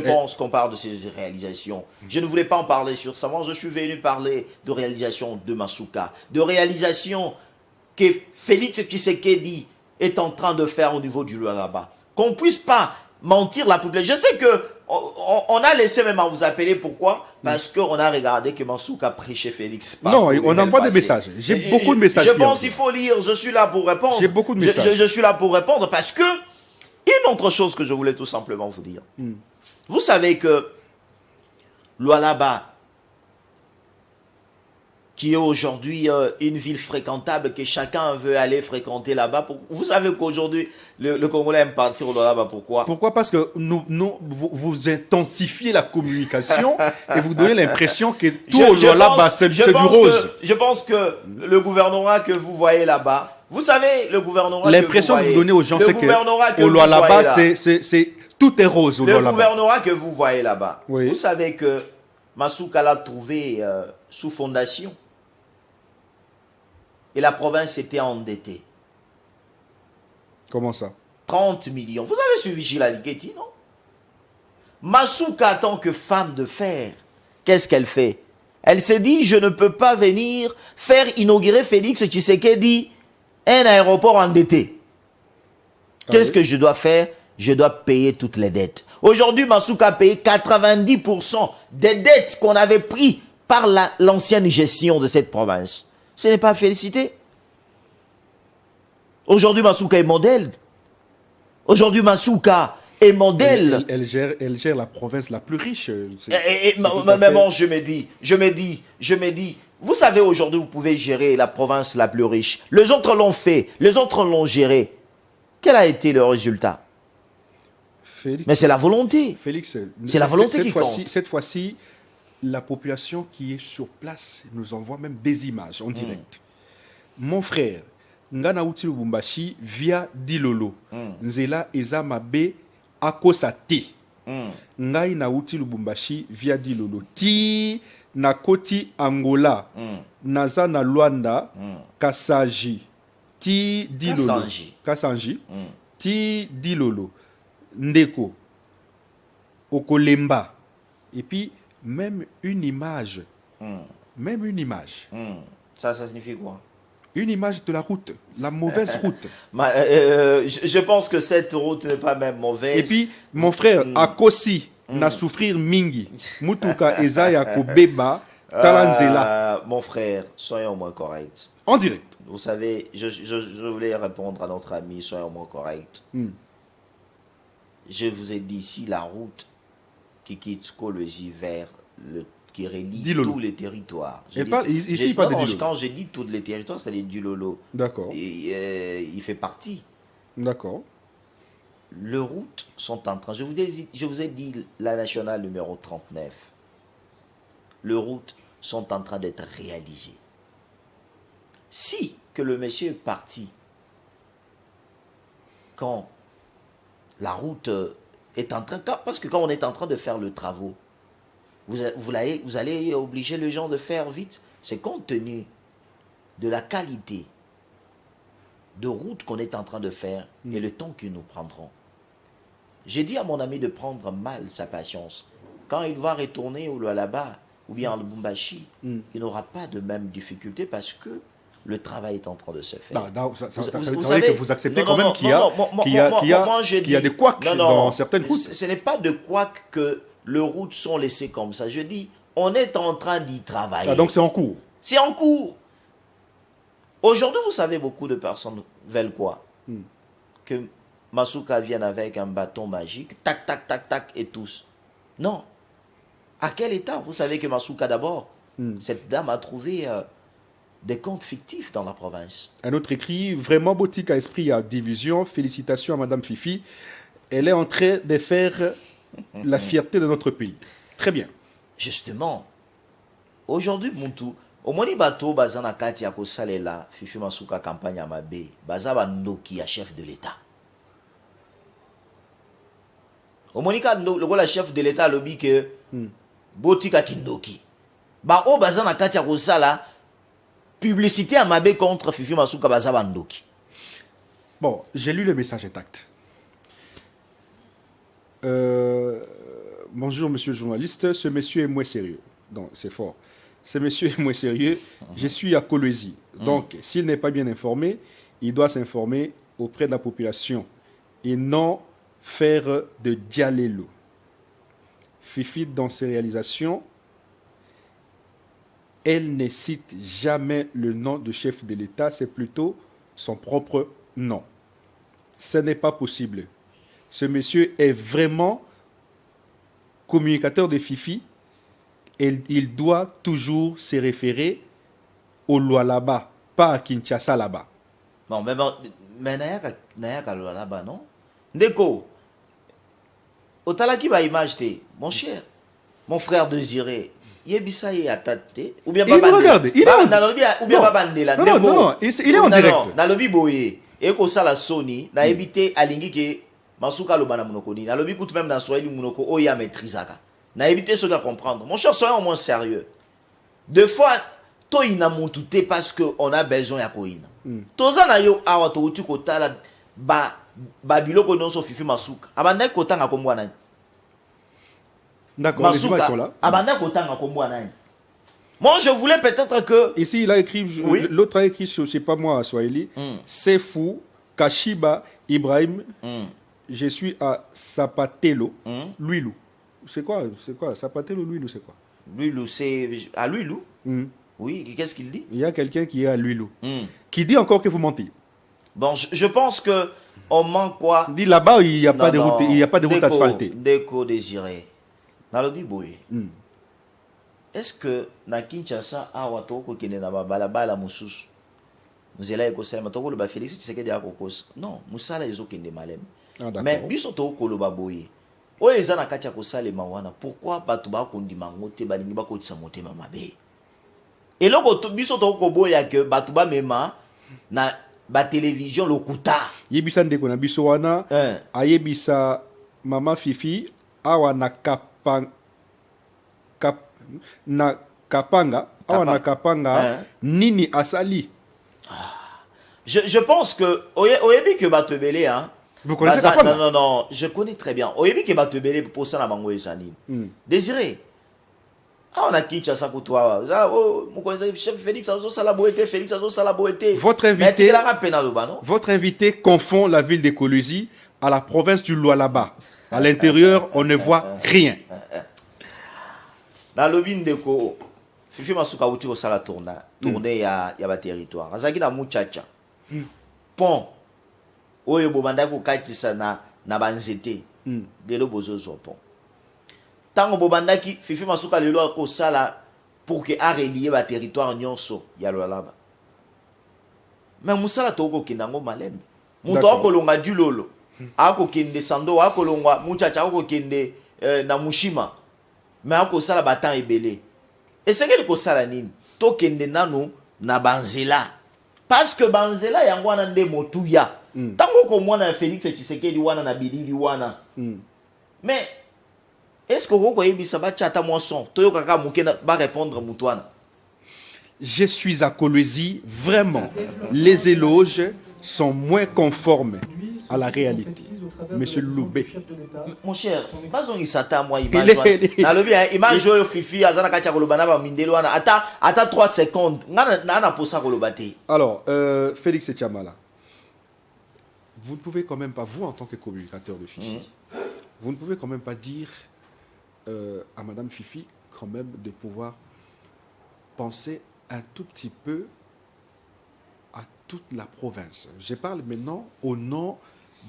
pense qu'on parle de ces réalisations. Je ne voulais pas en parler sur ça. Moi, je suis venu parler de réalisations de Masuka, de réalisations que Félix Tshisekedi est en train de faire au niveau du Lualaba. Qu'on puisse pas mentir la population. Je sais que on a laissé même à vous appeler. Pourquoi? Parce qu'on a regardé que Masuka prêchait Félix. Non, on envoie des messages. J'ai beaucoup de messages. Je pense qu'il faut lire. Je suis là pour répondre. J'ai beaucoup de messages. Je suis là pour répondre parce que une autre chose que je voulais tout simplement vous dire. Vous savez que Lualaba, qui est aujourd'hui une ville fréquentable, que chacun veut aller fréquenter là-bas. Vous savez qu'aujourd'hui, le Congolais aime partir au Lualaba. Pourquoi? Pourquoi? Parce que vous intensifiez la communication et vous donnez l'impression que tout au Lualaba, c'est du rose. Je pense que le gouvernorat que vous voyez là-bas, vous savez, le gouvernorat l'impression que vous donnez aux gens, c'est que au Lualaba, c'est tout est rose au Lualaba. Le gouvernorat que vous voyez là-bas, oui. Vous savez que Masuka l'a trouvé sous fondation. Et la province était endettée. Comment ça? 30 millions. Vous avez suivi Gilles Aliketi, non? Masuka, en tant que femme de fer, qu'est-ce qu'elle fait? Elle s'est dit, je ne peux pas venir faire inaugurer Félix Tshisekedi un aéroport endetté. Qu'est-ce que je dois faire? Je dois payer toutes les dettes. Aujourd'hui, Masuka a payé 90% des dettes qu'on avait prises par l'ancienne gestion de cette province. Ce n'est pas à féliciter. Aujourd'hui, Masuka est modèle. Aujourd'hui, Masuka est modèle. Elle gère la province la plus riche. Mais bon, je me dis, vous savez, aujourd'hui, vous pouvez gérer la province la plus riche. Les autres l'ont fait, les autres l'ont géré. Quel a été le résultat? Félix, mais c'est la volonté. Félix, c'est la volonté qui compte. Cette fois-ci, la population qui est sur place nous envoie même des images en direct. Mon frère, Ngana Uti Lubumbashi via Dilolo. Nzela Eza Mabe Akosate. Ngai na Uti Lubumbashi via Dilolo. Ti Nakoti Angola. Naza na Luanda. Kasaji. Ti Dilolo. Kasanji. Ti Dilolo. Ndeko. Okolemba. Et puis, même une image. Même une image. Ça signifie quoi? Une image de la route, la mauvaise route. Je pense que cette route n'est pas même mauvaise. Et puis, mon frère, Akosi, n'a souffrir mingi. Mutuka Ezaya Kobeba, Talanzela. Mon frère, soyons au moins corrects. En direct. Vous savez, je voulais répondre à notre ami, soyons au moins corrects. Je vous ai dit ici la route qui quitte Kolwezi vers qui relie tous les territoires. Ici, pas de Dilolo. Quand je dis tous les territoires, c'est les Dilolo. D'accord. Il fait partie. D'accord. Les routes sont en train... Je vous ai dit la nationale numéro 39. Les routes sont en train d'être réalisées. Si que le monsieur est parti quand la route est en train... Parce que quand on est en train de faire le travaux, vous allez obliger les gens de faire vite. C'est compte tenu de la qualité de route qu'on est en train de faire et le temps que nous prendrons. J'ai dit à mon ami de prendre mal sa patience. Quand il va retourner au Lualaba ou bien en Lubumbashi, il n'aura pas de même difficulté parce que le travail est en train de se faire. Vous savez que vous acceptez quand même qu'il y a des couacs dans certaines routes. Ce n'est pas de couacs que les routes sont laissées comme ça. Je dis, on est en train d'y travailler. Donc c'est en cours. C'est en cours. Aujourd'hui, vous savez, beaucoup de personnes veulent quoi? Que Masuka vienne avec un bâton magique, tac, tac, tac, tac, et tous. Non. À quel état? Vous savez que Masuka, d'abord, cette dame a trouvé des comptes fictifs dans la province. Un autre écrit, vraiment boutique à esprit à division. Félicitations à Madame Fifi. Elle est en train de faire la fierté de notre pays. Très bien. Justement, aujourd'hui, Muntu, au moins, bateau bazana kati ya kosalela Fifi Masuka campagne à Mabe, bazaba ndoki ya chef de l'État. Au moins, le chef de l'État lobby que botika kindoki. Ba o bazana kati ya kosala publicité à Mabe contre Fifi Masuka bazaba ndoki. Bon, j'ai lu le message intact. bonjour monsieur le journaliste, ce monsieur est moins sérieux. Donc c'est fort. Ce monsieur est moins sérieux. Je suis à Kolwezi. Donc s'il n'est pas bien informé, il doit s'informer auprès de la population et non faire de dialélo. Fifi, dans ses réalisations, elle ne cite jamais le nom du chef de l'État, c'est plutôt son propre nom. Ce n'est pas possible. Ce monsieur est vraiment communicateur de Fifi et il doit toujours se référer au Lualaba, pas à Kinshasa là-bas. Bon, mais n'a pas là-bas, non? Ndeko, au talaki ba image te, mon cher, mon frère Désiré, yebisa ye atate, ou bien il nous regarde, il est ou bien babandela, non, il est en direct. Na lobi boye, et ko sala soni, na ebité alingi ke masuka lo bana munoko ni, na lobi kutu même dans Swahili munoko oya maîtrisaka. Na éviter ce qu'à comprendre. Mon cher, soyons au moins sérieux. Deux fois, toi, il n'a monté parce qu'on a besoin de koina. Toza na yo awa to uti kota la babilo ko non so fifi masuka. Abanda kota nga kombwa nani. D'accord, les images sont là. Abanda kota nga kombwa nani. Moi, je voulais peut-être que... Ici, il a écrit, oui? L'autre a écrit, je ne sais pas moi, à Swahili, c'est fou, Kashiba, Ibrahim, je suis à Sapatelo, Luilou. C'est quoi? Sapatelo, Luilou, c'est quoi? Luilou, c'est... À Luilou? Oui, qu'est-ce qu'il dit? Il y a quelqu'un qui est à Luilou, qui dit encore que vous mentez. Bon, je pense que on manque quoi? Il dit là-bas, il n'y a, pas de route, il y a pas de route asphaltée. Déco Désiré. Dans le Biboye. Est-ce que na Kinshasa awa toko kende na balabala mususu nzela ekosema toko lo ba Félix Tshisekedi akokosa non musala ezokende malem mais biso toko lo baboye oyo eza na kati ya kosalema wana pourquoi bato bakondima ngo te balingi bakotisa motema mabe eloko biso toko boya ke bato bamema na ba télévision lokuta yebisa ndeko na biso wana ayebisa mama Fifi awa na na Kapanga, nini asali. Je pense que oyebi que batebele hein. Vous connaissez Kapanga? Non, je connais très bien. Oyebi que batebele pour ça na bango esani. Désiré. On a Kinshasa ko toi. Mon conseiller chef Félix azo sala boete, Félix azo sala boete. Votre invité confond la ville de Kolwezi à la province du Lualaba. À l'intérieur, on ne voit rien. Na lobi ndeko Fifi masuka uti ko sala tourner ya ba territoire azaki na muchacha pont oyo bobanda ko katisa na banzete lelo bozozo pont tango bobanda ki Fifi masuka lelo ko sala pour que a relier ba territoire nyonso ya Lualaba mais musala toko kinango malembe muto akolonga dulolo akokende sando akolonga muchacha akokende na mushima mais ako sala batan ebele et c'est que ko sala nini to kende nanu na banzela parce que banzela yango wana nde motuya tango ko mwana Félix Tshisekedi wana na bilili wana mais est-ce que ko yebisa ba chata mo son to yo kaka mukena ba répondre mutwana. Je suis à Kolwezi, vraiment les éloges sont moins conformes à la réalité. Monsieur Loubé. Mon cher, bazon isata moi image. Na lobi image yo Fifi azana kacha kolobana ba mindelo wana ata 3 secondes. Na posa kolobate. Alors, Félix Tchamala. Vous ne pouvez quand même pas, vous en tant que communicateur de Fifi, vous ne pouvez quand même pas dire à Madame Fifi quand même de pouvoir penser un tout petit peu à toute la province. Je parle maintenant au nom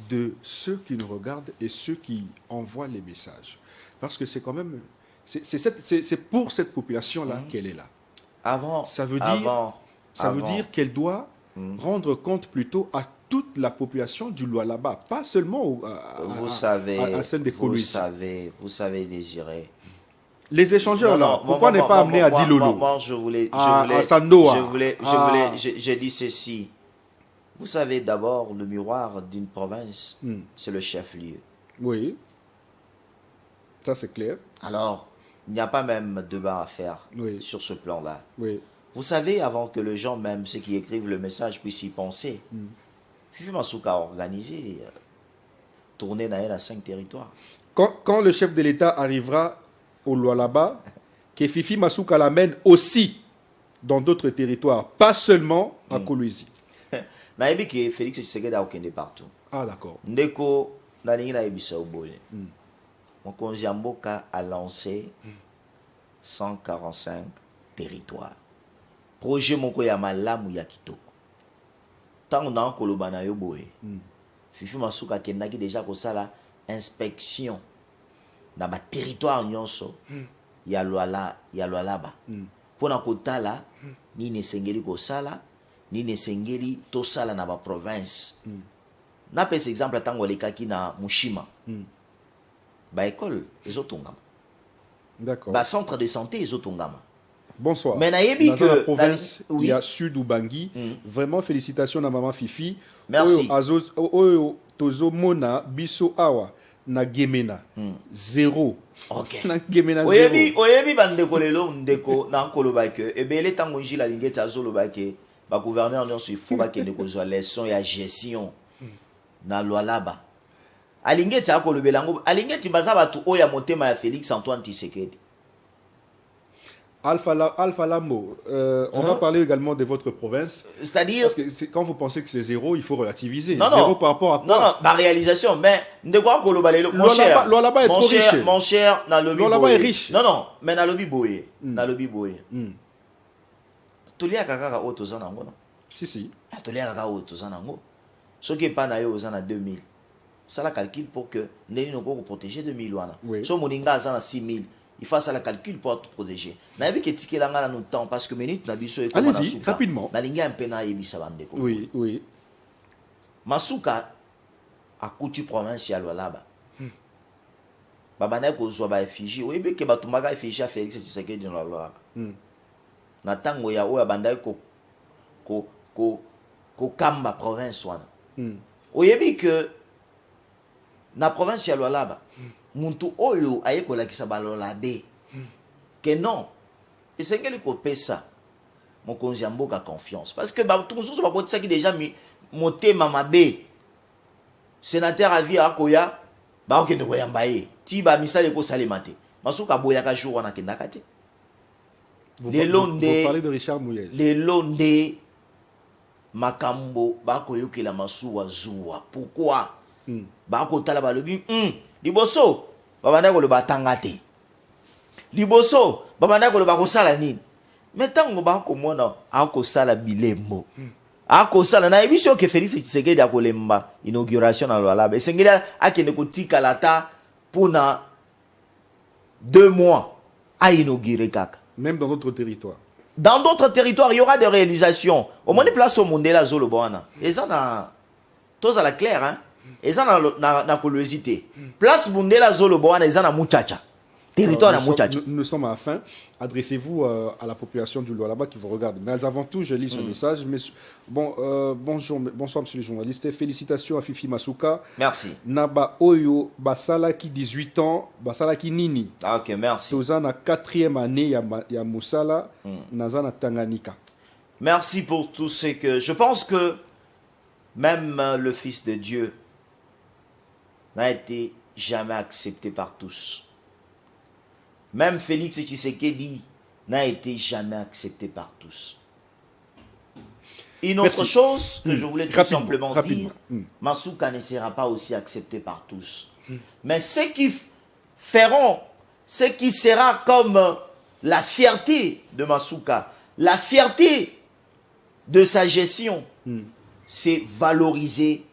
de ceux qui nous regardent et ceux qui envoient les messages. Parce que c'est quand même... C'est pour cette population-là qu'elle est là. Ça veut dire qu'elle doit rendre compte plutôt à toute la population du Lualaba, pas seulement à celle des Kolwezi. Vous savez, Désiré. Les échangeurs, là, pourquoi n'est pas amené à Dilolo, à Sandoa, je dis ceci. Vous savez, d'abord, le miroir d'une province, c'est le chef-lieu. Oui, ça c'est clair. Alors, il n'y a pas même débat à faire sur ce plan-là. Oui. Vous savez, avant que les gens, même ceux qui écrivent le message, puissent y penser, Fifi Masuka a organisé tourner dans 5 territoires. quand le chef de l'État arrivera au Lualaba, que Fifi Masuka l'amène aussi dans d'autres territoires, pas seulement à Kolwezi. Nayebi que Félix Tshisekedi a okende partout. Ah d'accord. Ndeko nalingi na yebisa oboye. Mokonzi ya mboka a lancé 145 territoires. Projet moko ya malamu ya kitoko. Tango na koloba na yo boye. Fifi Masuka kendaki déjà kosala inspection na ba territoire nyonso ya Lualaba. Pona kotala ni nesengeli kosala ni nesengeli tosala na ba province. Na pesa exemple tango lekaki na Mushima. Ba école ezotongama. D'accord. Ba centre de santé ezotongama. Bonsoir. Mais nayebi dans que la province, oui. il y a Sud Ubangi. Vraiment félicitations à maman Fifi. Merci. Oyo tozo mona biso awa na Gemena. Zéro. OK. Na Gemena zéro. Oyebi bandeko lelo ndeko na koloba ke ebele tango njila lingeta zoloba ke ba gouverneur nyonso il faut ba kende kozwa leçon ya gestion na Lualaba. Alingeti akolobela ngo alingeti baza batu oya motema ya Félix Antoine Tshisekedi. Alpha Lambo, on va parler également de votre province. C'est-à-dire parce que quand vous pensez que c'est zéro, il faut relativiser. Non, zéro non. par rapport à quoi? Non, ma réalisation, mais ndeko akoloba lelo mon cher. Lualaba est trop riche. Mon cher, na lobby. Lualaba est riche. Non, mais na lobby boye. Na lobby boye. Tolia kaka o tozana ngo non. Si. Tolia kaka o tozana ngo. Soki pa na yo ozana 2000. Ça la calcul pour que neni no ko protéger 2000 wana. So moninga azana 6000. Il faut ça la calcul pour te protéger. Na yebi ke tikela nga na no temps parce que minute na biso e comme na Allez-y, rapidement. Na linga mpena yebisa bandeko. Oui. Masuka a coutu province ya Lualaba. Babana ko zo ba effigie. Oyebi ke batumaka effigie Félix Tshisekedi na Lualaba. Na tango ya oya bandai ko kamba province wana. Oyebi que na province ya Lualaba muntu oyo ayekolakisa balolabe que non esengeli kopesa mokonzi ya mboka confiance parce que bato mosusu bakotisaki déjà motema mabe sénateur avi akoya bakokende koyamba ye ti bamisala ekosalema te Masuka boyaka jour wana kendaka te. Vous parlez de Richard Mouyej. Lelo nde makambo bakoyokela masuwa zuwa. Pourquoi? Bakotala balobi liboso babanda koloba tanga te. Liboso babanda koloba kosala nini? Metango bakomona akosala bilembo. Akosala na ebiso ke Félix Tshisekedi akolemba inauguration na Lualaba. Esengeli akende kotika lata pona 2 mois à inaugurer kaka. Même dans d'autres territoires. Dans d'autres territoires, il y aura des réalisations. Au moins, des places au monde, là, Zolo Boana. Et ça, tous à la claire, hein. Et ça, na curiosité. Place Bundela Zolo Boana, et ça, na Mouchacha. Territoire na Mouchacha. Nous sommes à la fin. Adressez-vous à la population du Lualaba qui vous regarde. Mais avant tout, je lis ce message. Mais, bonsoir, monsieur le journaliste. Félicitations à Fifi Masuka. Merci. Naba Oyo, Basala qui 18 ans, Basala qui Nini. Ah, ok, merci. Tozana 4e année, ya Moussala, Nazana Tanganyika. Merci pour tout ce que. Je pense que même le Fils de Dieu n'a été jamais accepté par tous. Même Félix Tshisekedi n'a été jamais accepté par tous. Une autre chose que je voulais tout simplement dire, Masuka ne sera pas aussi accepté par tous. Mais ceux qui feront, ce qui sera comme la fierté de Masuka, la fierté de sa gestion, c'est valoriser,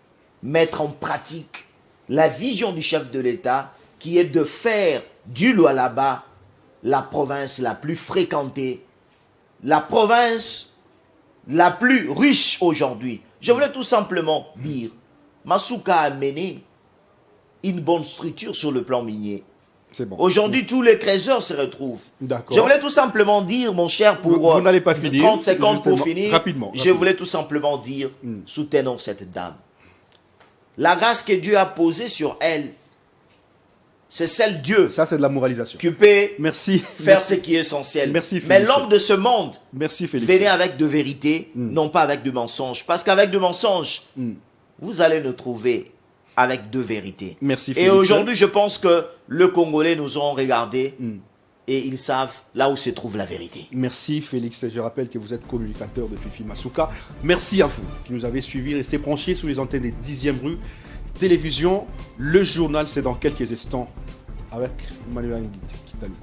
mettre en pratique la vision du chef de l'État qui est de faire du Lualaba la province la plus fréquentée, la province la plus riche aujourd'hui. Je voulais tout simplement dire, Masuka a mené une bonne structure sur le plan minier. C'est bon. Aujourd'hui, tous les trésors se retrouvent. Je voulais tout simplement dire, mon cher, pour vous n'allez pas finir, 30 secondes pour finir, rapidement. Je voulais tout simplement dire, soutenons cette dame. La grâce que Dieu a posée sur elle, c'est celle Dieu. Ça, c'est de la moralisation. Qui peut faire ce qui est essentiel. Merci, mais l'homme de ce monde, venez avec de vérité, non pas avec de mensonges. Parce qu'avec de mensonges, vous allez nous trouver avec deux vérités. Merci Et Félix. aujourd'hui, je pense que le Congolais nous ont regardé et ils savent là où se trouve la vérité. Merci Félix. Je rappelle que vous êtes communicateur de Fifi Masuka. Merci à vous qui nous avez suivis. Restez branchés sur les antennes des 10e rue Télévision. Le journal, c'est dans quelques instants avec Emmanuel Kitalou.